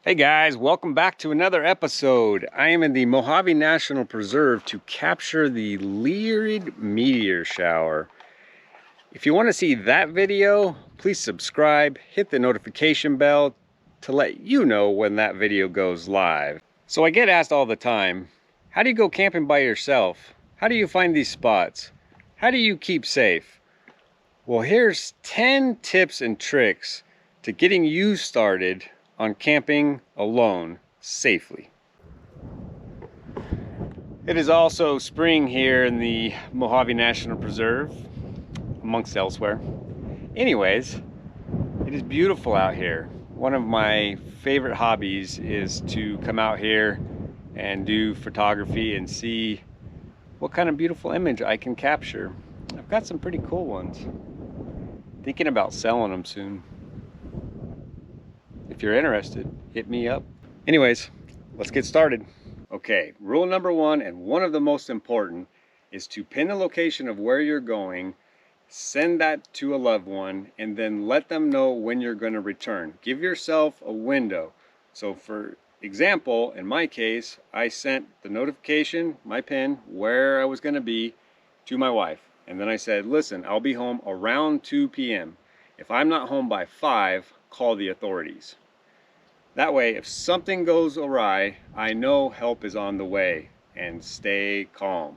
Hey guys, welcome back to another episode. I am in the Mojave National Preserve to capture the Lyrid meteor shower. If you want to see that video, please subscribe, hit the notification bell to let you know when that video goes live. So I get asked all the time, how do you go camping by yourself? How do you find these spots? How do you keep safe? Well, here's 10 tips and tricks to getting you started on camping alone safely. It is also spring here in the Mojave National Preserve, amongst elsewhere. Anyways, it is beautiful out here. One of my favorite hobbies is to come out here and do photography and see what kind of beautiful image I can capture. I've got some pretty cool ones. Thinking about selling them soon. If you're interested, hit me up. Anyways, let's get started. Okay, rule number one, and one of the most important, is to pin the location of where you're going, send that to a loved one, and then let them know when you're going to return. Give yourself a window. So for example, in my case, I sent the notification, my pin, where I was going to be to my wife. And then I said, listen, I'll be home around 2 p.m. If I'm not home by 5, call the authorities. That way, if something goes awry, I know help is on the way, and stay calm.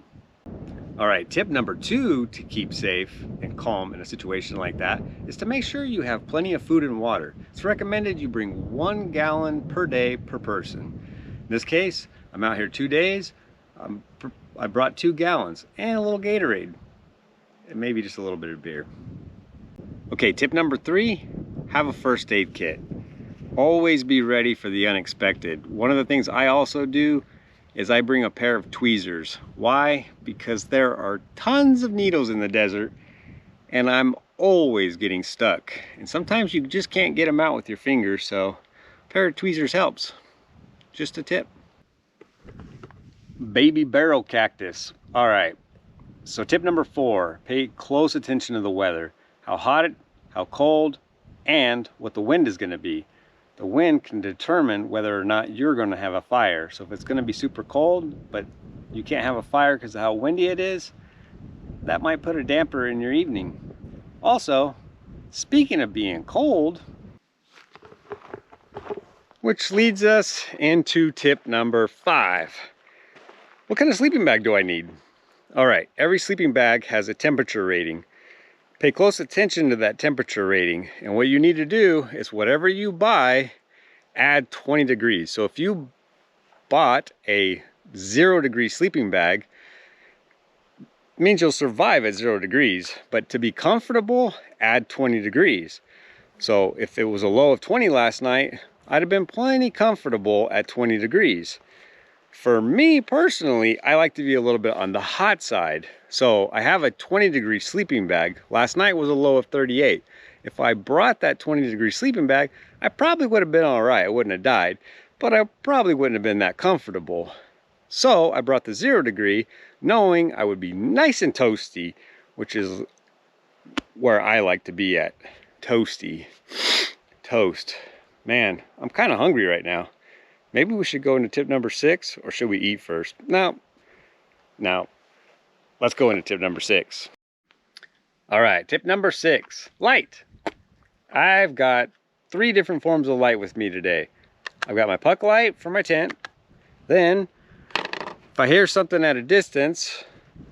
All right, tip number 2 to keep safe and calm in a situation like that is to make sure you have plenty of food and water. It's recommended you bring 1 gallon per day per person. In this case, I'm out here 2 days. I brought 2 gallons and a little Gatorade, and maybe just a little bit of beer. Okay, tip number 3, have a first aid kit. Always be ready for the unexpected. One of the things I also do is I bring a pair of tweezers. Why? Because there are tons of needles in the desert and I'm always getting stuck. And sometimes you just can't get them out with your fingers, so a pair of tweezers helps. Just a tip. Baby barrel cactus. All right, so tip number 4, pay close attention to the weather. How hot, how cold, and what the wind is going to be. The wind can determine whether or not you're going to have a fire. So if it's going to be super cold, but you can't have a fire because of how windy it is, that might put a damper in your evening. Also, speaking of being cold, which leads us into tip number 5. What kind of sleeping bag do I need? All right, every sleeping bag has a temperature rating. Pay close attention to that temperature rating, and what you need to do is whatever you buy, add 20 degrees. So if you bought a 0-degree sleeping bag, it means you'll survive at 0 degrees, but to be comfortable, add 20 degrees. So if it was a low of 20 last night, I'd have been plenty comfortable at 20 degrees. For me personally, I like to be a little bit on the hot side. So I have a 20-degree sleeping bag. Last night was a low of 38. If I brought that 20-degree sleeping bag, I probably would have been all right. I wouldn't have died, but I probably wouldn't have been that comfortable. So I brought the 0-degree, knowing I would be nice and toasty, which is where I like to be at. Toasty. Toast. Man, I'm kind of hungry right now. Maybe we should go into tip number 6, or should we eat first? No, let's go into tip number 6. All right, tip number 6, light. I've got 3 different forms of light with me today. I've got my puck light for my tent. Then, if I hear something at a distance,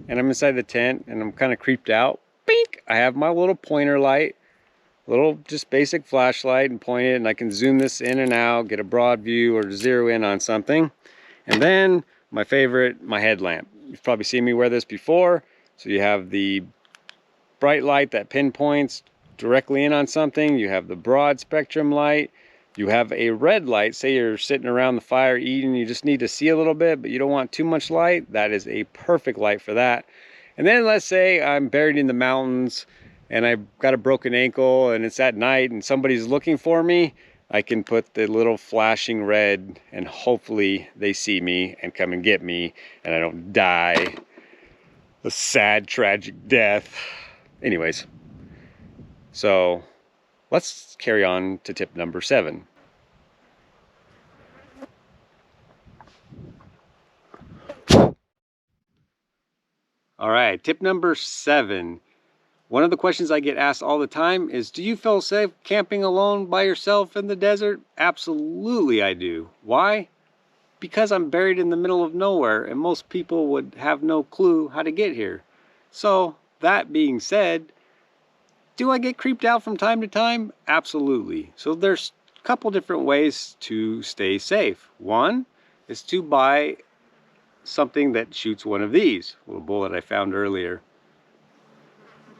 and I'm inside the tent, and I'm kind of creeped out, bink, I have my little pointer light. Little just basic flashlight, and point it, and I can zoom this in and out, get a broad view or zero in on something. And then my favorite, my headlamp. You've probably seen me wear this before. So you have the bright light that pinpoints directly in on something. You have the broad spectrum light. You have a red light. Say you're sitting around the fire eating, you just need to see a little bit, but you don't want too much light. That is a perfect light for that. And then let's say I'm buried in the mountains and I've got a broken ankle and it's at night and somebody's looking for me, I can put the little flashing red and hopefully they see me and come and get me and I don't die a sad, tragic death. Anyways, so let's carry on to tip number 7. All right, tip number 7. One of the questions I get asked all the time is, do you feel safe camping alone by yourself in the desert? Absolutely I do. Why? Because I'm buried in the middle of nowhere and most people would have no clue how to get here. So, that being said, do I get creeped out from time to time? Absolutely. So there's a couple different ways to stay safe. One is to buy something that shoots one of these, a little bullet I found earlier.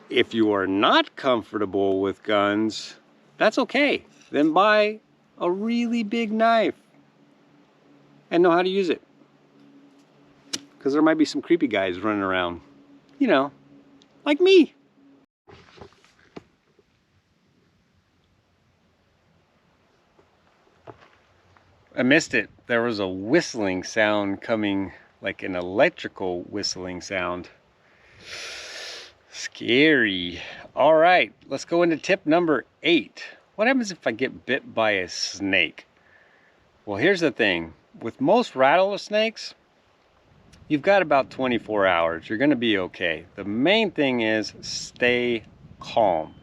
If you are not comfortable with guns, that's okay. Then buy a really big knife and know how to use it. Because there might be some creepy guys running around, you know, like me. I missed it. There was a whistling sound coming, like an electrical whistling sound. Scary. All right, let's go into tip number 8. What happens if I get bit by a snake? Well, here's the thing. With most rattlesnakes, you've got about 24 hours. You're going to be okay. The main thing is stay calm.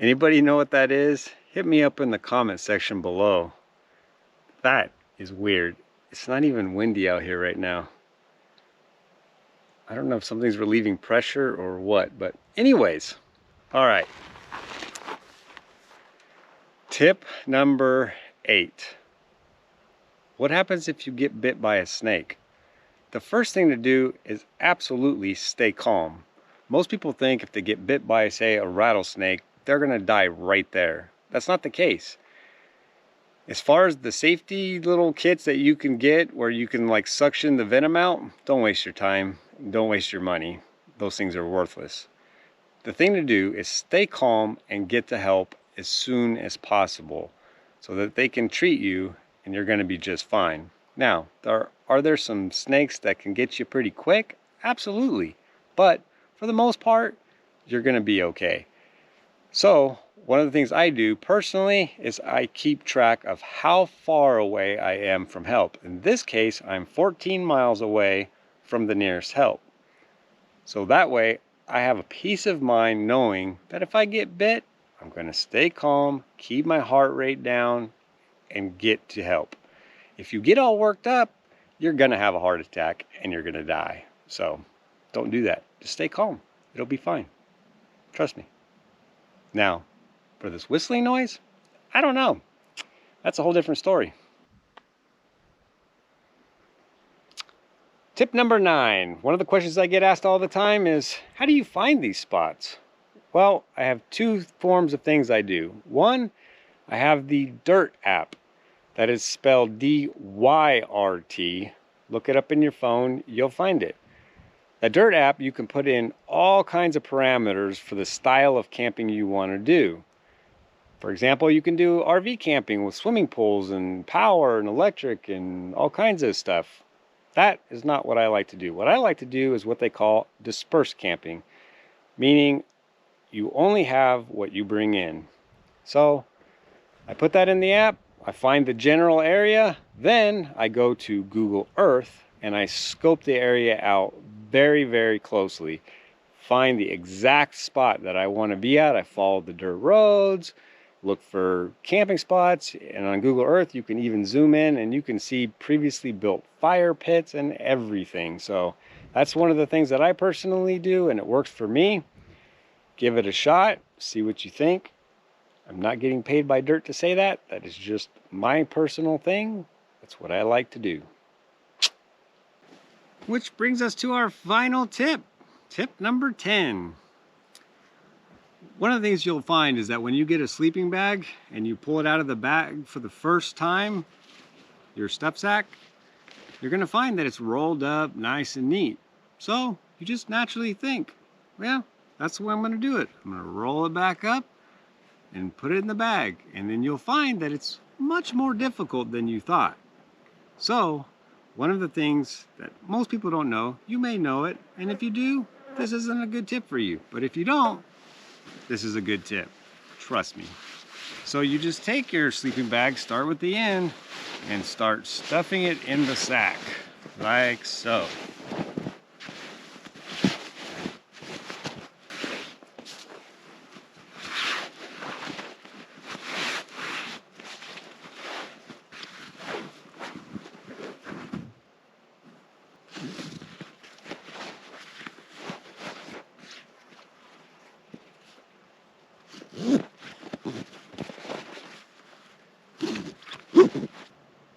Anybody know what that is? Hit me up in the comment section below. That is weird. It's not even windy out here right now. I don't know if something's relieving pressure or what, but anyways. All right. Tip number 8. What happens if you get bit by a snake? The first thing to do is absolutely stay calm. Most people think if they get bit by, say, a rattlesnake, they're going to die right there. That's not the case. As far as the safety little kits that you can get where you can like suction the venom out, don't waste your time. Don't waste your money. Those things are worthless. The thing to do is stay calm and get the help as soon as possible so that they can treat you and you're going to be just fine. Now, are there some snakes that can get you pretty quick? Absolutely. But for the most part, you're going to be okay. So, one of the things I do personally is I keep track of how far away I am from help. In this case, I'm 14 miles away from the nearest help. So that way, I have a peace of mind knowing that if I get bit, I'm going to stay calm, keep my heart rate down, and get to help. If you get all worked up, you're going to have a heart attack and you're going to die. So don't do that. Just stay calm. It'll be fine. Trust me. Now, for this whistling noise, I don't know. That's a whole different story. Tip number 9. One of the questions I get asked all the time is, how do you find these spots? Well, I have 2 forms of things I do. One, I have the Dirt app. That is spelled D-Y-R-T. Look it up in your phone, you'll find it. The Dirt app, you can put in all kinds of parameters for the style of camping you want to do. For example, you can do RV camping with swimming pools and power and electric and all kinds of stuff. That is not what I like to do. What I like to do is what they call dispersed camping, meaning you only have what you bring in. So I put that in the app, I find the general area, then I go to Google Earth and I scope the area out very, very closely. Find the exact spot that I want to be at. I follow the dirt roads, look for camping spots, and on Google Earth you can even zoom in and you can see previously built fire pits and everything. So that's one of the things that I personally do and it works for me. Give it a shot, see what you think. I'm not getting paid by dirt to say that. That is just my personal thing. That's what I like to do. Which brings us to our final tip. Tip number 10. One of the things you'll find is that when you get a sleeping bag and you pull it out of the bag for the first time, your stuff sack, you're going to find that it's rolled up nice and neat. So you just naturally think, well, that's the way I'm going to do it. I'm going to roll it back up and put it in the bag. And then you'll find that it's much more difficult than you thought. So one of the things that most people don't know, you may know it, and if you do, this isn't a good tip for you. But if you don't, this is a good tip. Trust me. So you just take your sleeping bag, start with the end, and start stuffing it in the sack, like so.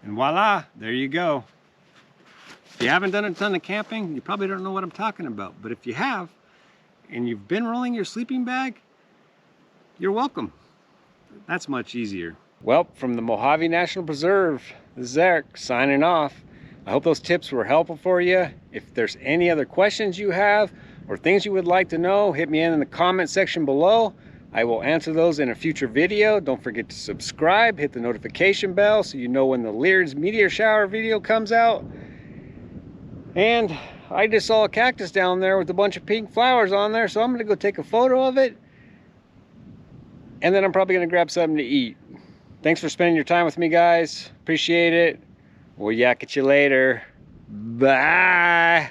And voila, there you go. If you haven't done a ton of camping, you probably don't know what I'm talking about. But if you have, and you've been rolling your sleeping bag, you're welcome. That's much easier. Well, from the Mojave National Preserve, this is Eric signing off. I hope those tips were helpful for you. If there's any other questions you have or things you would like to know, hit me in the comment section below. I will answer those in a future video. Don't forget to subscribe, hit the notification bell so you know when the Leard's meteor shower video comes out. And I just saw a cactus down there with a bunch of pink flowers on there, so I'm gonna go take a photo of it. And then I'm probably gonna grab something to eat. Thanks for spending your time with me, guys. Appreciate it. We'll yak at you later. Bye.